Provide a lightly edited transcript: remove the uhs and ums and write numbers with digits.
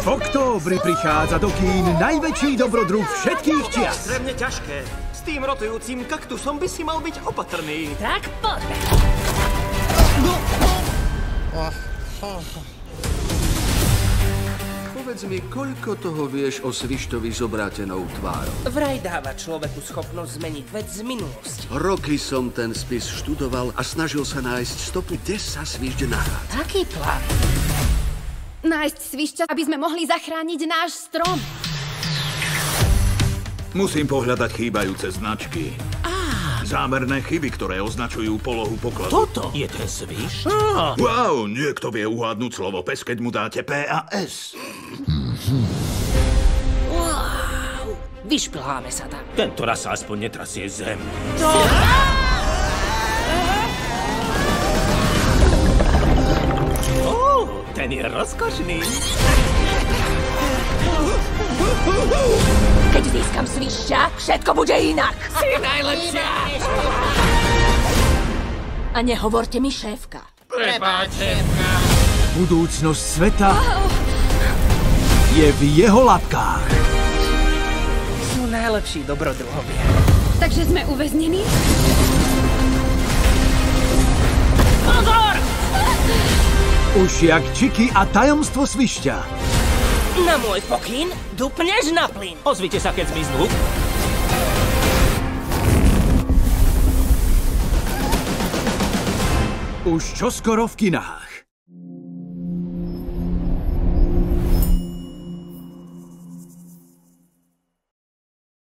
V októbri prichádza do kín najväčší dobrodruh všetkých čias. Extrémne ťažké. S tým rotujúcim kaktusom by si mal byť opatrný. Tak poďme. Povedz mi, koľko toho vieš o Svištovi s obrátenou tvárou? Vraj dáva človeku schopnosť zmeniť vec z minulosti. Roky som ten spis študoval a snažil sa nájsť stopy, kde sa Svišť nachádza. Taký plán. Nájsť Svišťa, aby sme mohli zachrániť náš strom. Musím pohľadať chýbajúce značky. Zámerné chyby, ktoré označujú polohu pokladu. Toto je ten Svišť? Wow, niekto vie uhádnuť slovo pes, keď mu dáte P a S. Wow. Vyšplháme sa tam. Tento raz sa aspoň netrasie zem. Ten je rozkošný. Keď získam Svišťa, všetko bude inak. Si najlepšia. A nehovorte mi, šéfka. Prepáč, šéfka. Budúcnosť sveta je v jeho labkách. Sú najlepší dobrodruhovia. Takže sme uväznení? Pozor! Už jak Čiky a tajomstvo Svišťa. Na môj pokyn dupneš na plyn. Ozvite sa, keď zmiznú. Už čoskoro v kinách.